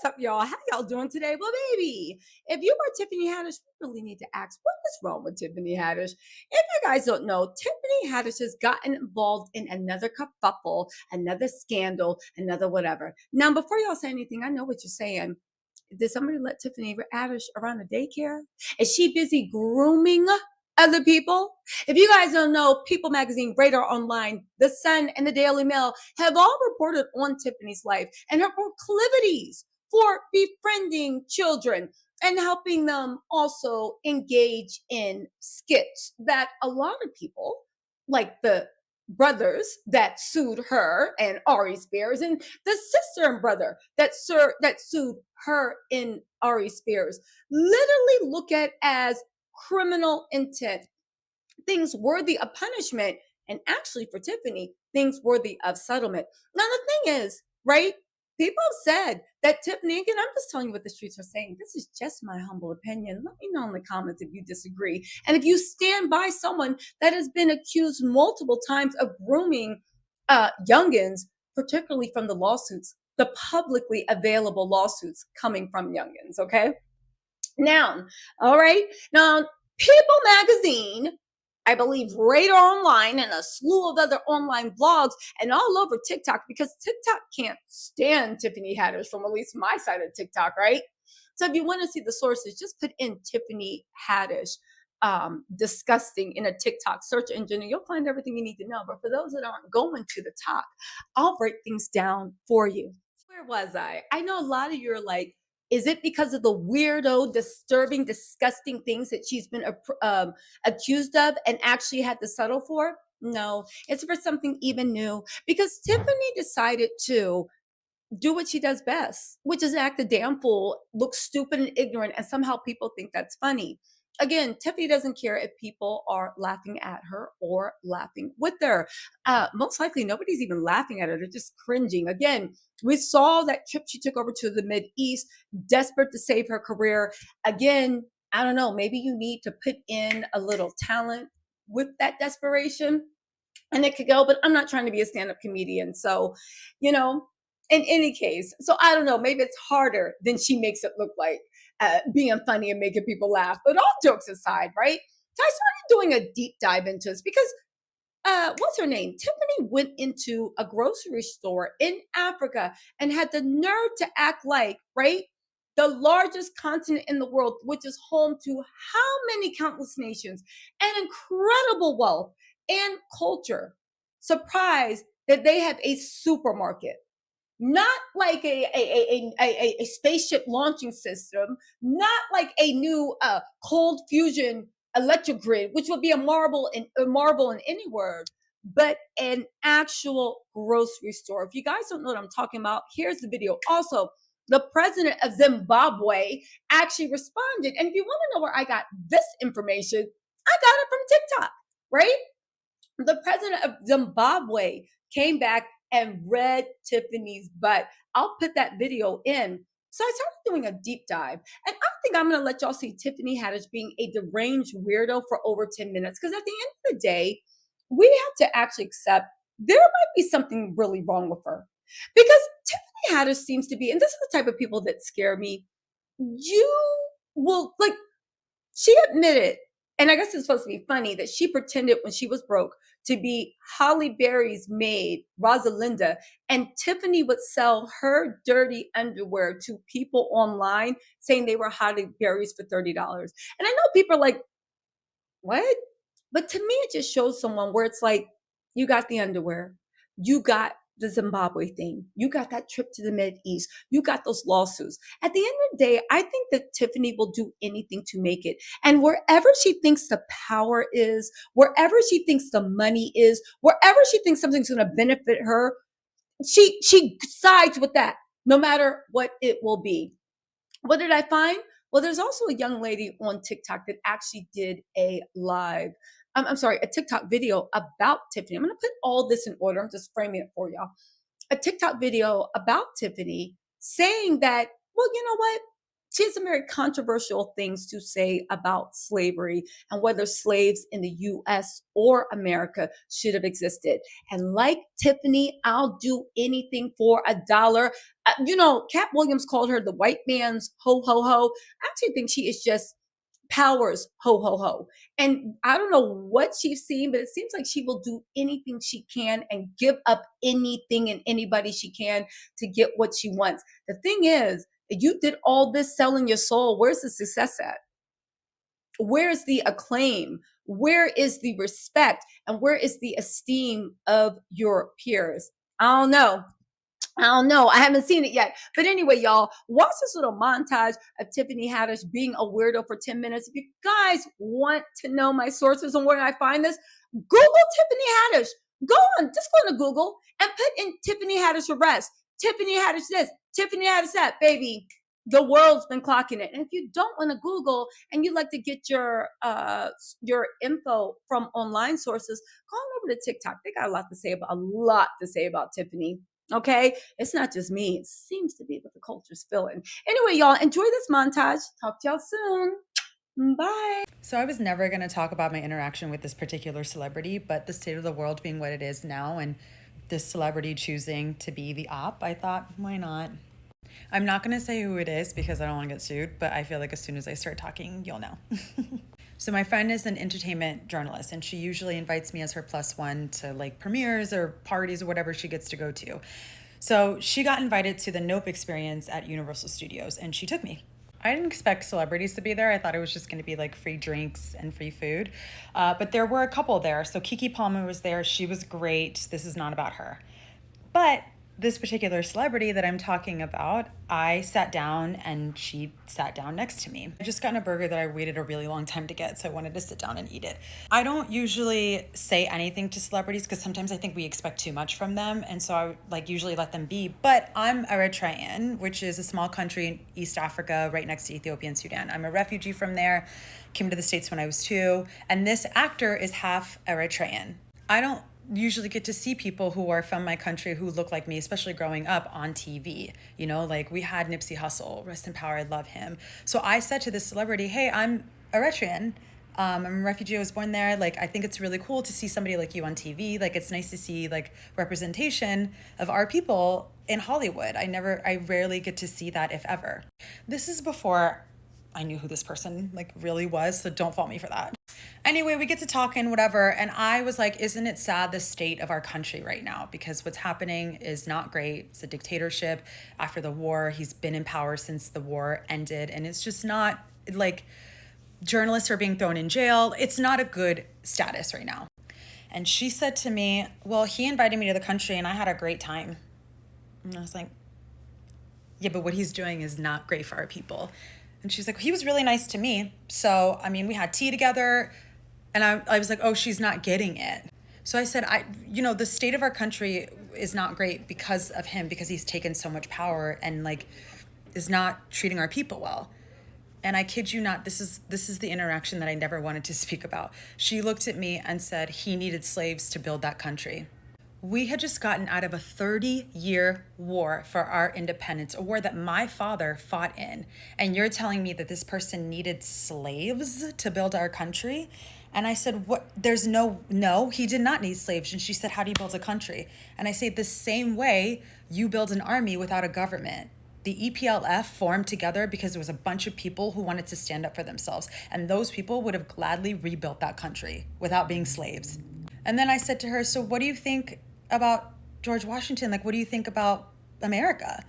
What's up, y'all? How y'all doing today? Well, baby, if you are Tiffany Haddish, we really need to ask what is wrong with Tiffany Haddish. If you guys don't know, Tiffany Haddish has gotten involved in another kerfuffle, another scandal, another whatever. Now, before y'all say anything, I know what you're saying. Did somebody let Tiffany Haddish around the daycare? Is she busy grooming other people? If you guys don't know, People Magazine, Radar Online, The Sun, and the Daily Mail have all reported on Tiffany's life and her proclivities for befriending children and helping them also engage in skits that a lot of people, like the brothers that sued her and Ari Spears, and the sister and brother that sued her and Ari Spears, literally look at as criminal intent, things worthy of punishment, and actually for Tiffany, things worthy of settlement. Now, the thing is, right? People have said that Tiffany, again, I'm just telling you what the streets are saying. This is just my humble opinion. Let me know in the comments if you disagree. And if you stand by someone that has been accused multiple times of grooming youngins, particularly from the lawsuits, the publicly available lawsuits coming from youngins, okay? Now, all right. Now, People Magazine, I believe Radar Online, and a slew of other online blogs, and all over TikTok, because TikTok can't stand Tiffany Haddish from at least my side of TikTok, right? So if you want to see the sources, just put in Tiffany Haddish disgusting in a TikTok search engine, and you'll find everything you need to know. But for those that aren't going to the top, I'll break things down for you. Where was I? I know a lot of you are like, is it because of the weirdo, disturbing, disgusting things that she's been accused of and actually had to settle for? No, it's for something even new, because Tiffany decided to do what she does best, which is act a damn fool, look stupid and ignorant, and somehow people think that's funny. Again, Tiffany doesn't care if people are laughing at her or laughing with her. Most likely, nobody's even laughing at her. They're just cringing. Again, we saw that trip she took over to the Mid East, desperate to save her career. Again, I don't know, maybe you need to put in a little talent with that desperation and it could go, but I'm not trying to be a stand-up comedian. So, you know, in any case, so I don't know, maybe it's harder than she makes it look like, being funny and making people laugh. But all jokes aside, right? So I started doing a deep dive into this because what's her name? Tiffany went into a grocery store in Africa and had the nerve to act like, right, the largest continent in the world, which is home to how many countless nations and incredible wealth and culture. Surprised that they have a supermarket, not like a spaceship launching system, not like a new cold fusion electric grid, which would be a marvel in any word, but an actual grocery store. If you guys don't know what I'm talking about, here's the video. Also, the president of Zimbabwe actually responded. And if you want to know where I got this information, I got it from TikTok, right? The president of Zimbabwe came back and read Tiffany's butt. I'll put that video in. So I started doing a deep dive, and I think I'm going to let y'all see Tiffany Haddish being a deranged weirdo for over 10 minutes, because at the end of the day, we have to actually accept there might be something really wrong with her. Because Tiffany Haddish seems to be, and this is the type of people that scare me, you will, like, she admitted, and I guess it's supposed to be funny, that she pretended when she was broke to be Holly Berry's maid, Rosalinda, and Tiffany would sell her dirty underwear to people online saying they were Holly Berry's for $30. And I know people are like, what? But to me, it just shows someone where it's like, you got the underwear, you got the Zimbabwe thing, you got that trip to the Mid East, you got those lawsuits. At the end of the day, I think that Tiffany will do anything to make it. And wherever she thinks the power is, wherever she thinks the money is, wherever she thinks something's going to benefit her, she sides with that, no matter what it will be. What did I find? Well, there's also a young lady on TikTok that actually did a live, I'm sorry, a TikTok video about Tiffany. I'm going to put all this in order. I'm just framing it for y'all. A TikTok video about Tiffany saying that, well, you know what? She has some very controversial things to say about slavery and whether slaves in the US or America should have existed. And like Tiffany, I'll do anything for a dollar. You know, Cat Williams called her the white man's ho ho ho. I actually think she is just Powers ho ho ho. And I don't know what she's seen, but it seems like she will do anything she can and give up anything and anybody she can to get what she wants. The thing is, if you did all this selling your soul, where's the success at? Where's the acclaim? Where is the respect? And where is the esteem of your peers? I don't know. I don't know. I haven't seen it yet. But anyway, y'all, watch this little montage of Tiffany Haddish being a weirdo for 10 minutes. If you guys want to know my sources and where I find this, Google Tiffany Haddish. Go on, just go to Google and put in Tiffany Haddish arrest. Tiffany Haddish this, Tiffany Haddish that, baby. The world's been clocking it. And if you don't want to Google and you like to get your info from online sources, go on over to TikTok. They got a lot to say about Tiffany. Okay, it's not just me. It seems to be what the culture's feeling. Anyway, y'all, enjoy this montage. Talk to y'all soon. Bye. So I was never going to talk about my interaction with this particular celebrity, but the state of the world being what it is now and this celebrity choosing to be the op, I thought, why not? I'm not going to say who it is because I don't want to get sued, but I feel like as soon as I start talking, you'll know. So my friend is an entertainment journalist, and she usually invites me as her plus one to like premieres or parties or whatever she gets to go to. So she got invited to the Nope experience at Universal Studios, and she took me. I didn't expect celebrities to be there. I thought it was just going to be like free drinks and free food. But there were a couple there. So Keke Palmer was there. She was great. This is not about her. But this particular celebrity that I'm talking about, I sat down and she sat down next to me. I just got a burger that I waited a really long time to get, so I wanted to sit down and eat it. I don't usually say anything to celebrities because sometimes I think we expect too much from them, and so I like usually let them be. But I'm Eritrean, which is a small country in East Africa right next to Ethiopia and Sudan. I'm a refugee from there, came to the States when I was 2, and this actor is half Eritrean. I don't usually get to see people who are from my country who look like me, especially growing up on TV. You know, like we had Nipsey Hussle, rest in power, I love him. So I said to this celebrity, hey, I'm Eritrean. I'm a refugee, I was born there. Like, I think it's really cool to see somebody like you on TV. Like, it's nice to see like representation of our people in Hollywood. I rarely get to see that, if ever. This is before I knew who this person like really was, so don't fault me for that. Anyway, we get to talking, whatever, and I was like, isn't it sad the state of our country right now? Because what's happening is not great. It's a dictatorship after the war. He's been in power since the war ended, and it's just not, like, journalists are being thrown in jail. It's not a good status right now. And she said to me, well, he invited me to the country, and I had a great time. And I was like, yeah, but what he's doing is not great for our people. And she's like, he was really nice to me. So, I mean, we had tea together. And I was like, oh, she's not getting it. So I said, the state of our country is not great because of him, because he's taken so much power and like is not treating our people well. And I kid you not, this is the interaction that I never wanted to speak about. She looked at me and said he needed slaves to build that country. We had just gotten out of a 30-year war for our independence, a war that my father fought in. And you're telling me that this person needed slaves to build our country? And I said, what? No, he did not need slaves. And she said, how do you build a country? And I say, the same way you build an army without a government. The EPLF formed together because there was a bunch of people who wanted to stand up for themselves. And those people would have gladly rebuilt that country without being slaves. And then I said to her, so what do you think about George Washington? Like, what do you think about America?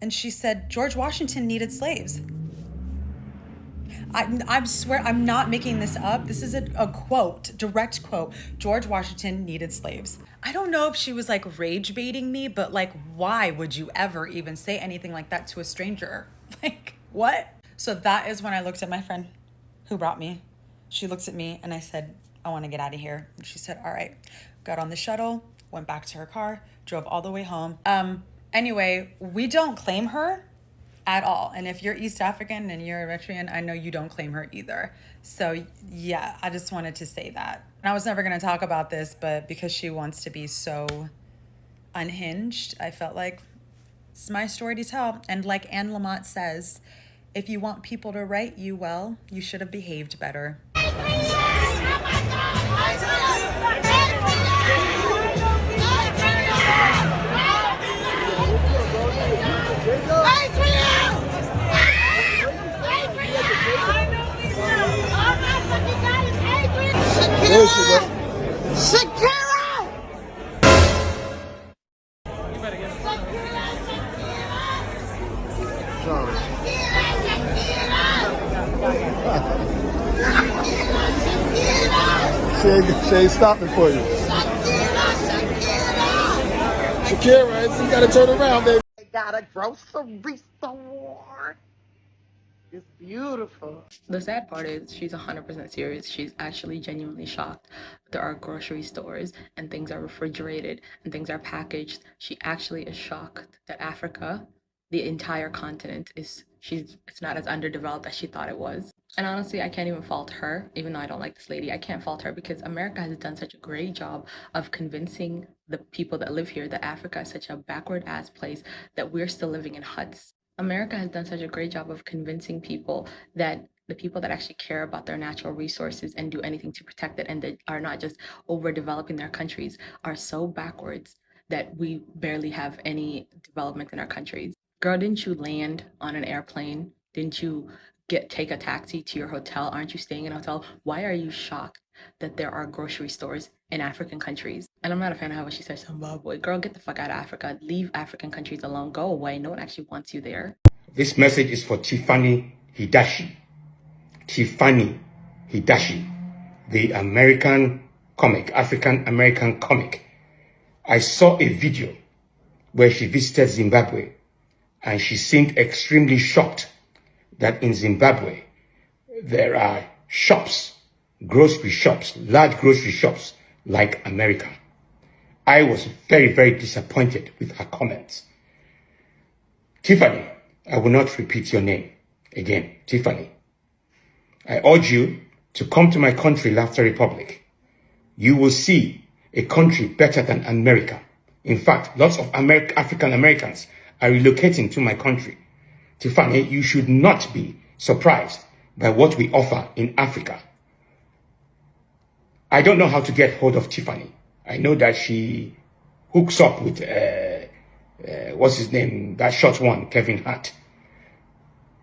And she said, George Washington needed slaves. I swear, I'm not making this up. This is a quote, direct quote. George Washington needed slaves. I don't know if she was like rage baiting me, but like, why would you ever even say anything like that to a stranger? Like, what? So that is when I looked at my friend who brought me. She looks at me and I said, I want to get out of here. And she said, all right. Got on the shuttle, went back to her car, drove all the way home. Anyway, we don't claim her at all. And if you're East African and you're Eritrean, I know you don't claim her either. So yeah, I just wanted to say that. And I was never going to talk about this, but because she wants to be so unhinged, I felt like it's my story to tell. And like Anne Lamott says, if you want people to write you well, you should have behaved better. she go. Shakira! Sorry. She ain't stopping for you. Shakira, you gotta turn around, baby. I got a grocery store. It's beautiful. The sad part is she's 100% serious. She's actually genuinely shocked. There are grocery stores and things are refrigerated and things are packaged. She actually is shocked that Africa, the entire continent, it's not as underdeveloped as she thought it was. And honestly, I can't even fault her, even though I don't like this lady. I can't fault her because America has done such a great job of convincing the people that live here that Africa is such a backward ass place that we're still living in huts. America has done such a great job of convincing people that the people that actually care about their natural resources and do anything to protect it and that are not just overdeveloping their countries are so backwards that we barely have any development in our countries. Girl, didn't you land on an airplane? Didn't you take a taxi to your hotel? Aren't you staying in a hotel? Why are you shocked that there are grocery stores in African countries? And I'm not a fan of how she says Zimbabwe. Girl, get the fuck out of Africa. Leave African countries alone. Go away. No one actually wants you there. This message is for Tiffany Haddish. Tiffany Haddish, the American comic, African American comic. I saw a video where she visited Zimbabwe and she seemed extremely shocked that in Zimbabwe there are shops, grocery shops, large grocery shops like America. I was very, very disappointed with her comments. Tiffany, I will not repeat your name again. Tiffany, I urge you to come to my country, Laughter Republic. You will see a country better than America. In fact, lots of African Americans are relocating to my country. Tiffany, you should not be surprised by what we offer in Africa. I don't know how to get hold of Tiffany. I know that she hooks up with, what's his name, that short one, Kevin Hart.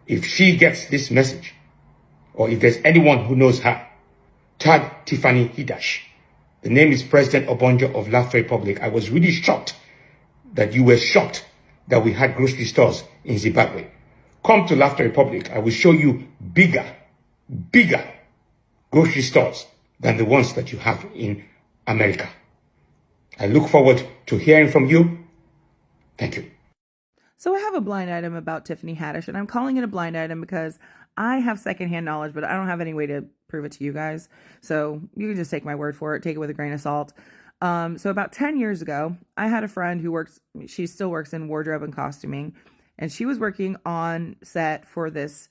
If she gets this message, or if there's anyone who knows her, tag Tiffany Haddish. The name is President Obonjo of Laughter Republic. I was really shocked that you were shocked that we had grocery stores in Zimbabwe. Come to Laughter Republic. I will show you bigger grocery stores than the ones that you have in America. I look forward to hearing from you. Thank you. So I have a blind item about Tiffany Haddish, and I'm calling it a blind item because I have secondhand knowledge, but I don't have any way to prove it to you guys. So you can just take my word for it, take it with a grain of salt. So about 10 years ago, I had a friend she still works in wardrobe and costuming, and she was working on set for this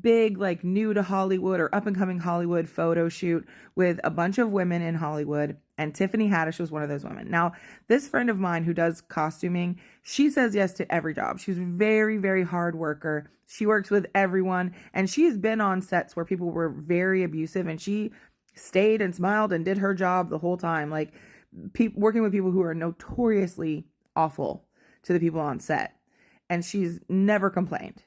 big, like, new to Hollywood or up and coming Hollywood photo shoot with a bunch of women in Hollywood. And Tiffany Haddish was one of those women. Now, this friend of mine who does costuming, she says yes to every job. She's a very, very hard worker. She works with everyone. And she's been on sets where people were very abusive. And she stayed and smiled and did her job the whole time. Like, working with people who are notoriously awful to the people on set. And she's never complained.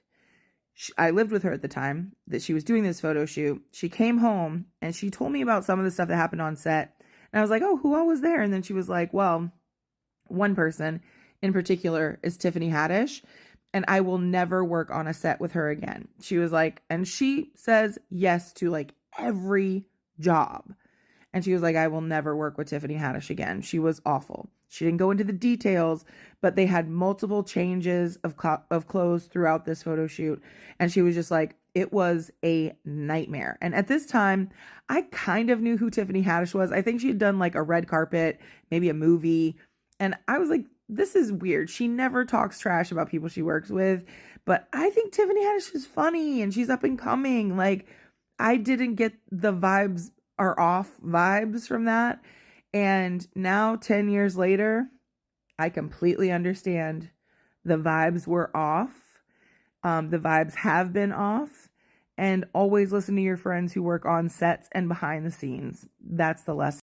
I lived with her at the time that she was doing this photo shoot. She came home and she told me about some of the stuff that happened on set. And I was like, oh, who all was there? And then she was like, well, one person in particular is Tiffany Haddish, and I will never work on a set with her again. She was like, and she says yes to like every job. And she was like, I will never work with Tiffany Haddish again. She was awful. She didn't go into the details, but they had multiple changes of clothes throughout this photo shoot. And she was just like, it was a nightmare. And at this time, I kind of knew who Tiffany Haddish was. I think she had done like a red carpet, maybe a movie. And I was like, this is weird. She never talks trash about people she works with. But I think Tiffany Haddish is funny and she's up and coming. Like, I didn't get the vibes or off vibes from that. And now 10 years later, I completely understand the vibes were off. The vibes have been off, and always listen to your friends who work on sets and behind the scenes. That's the lesson.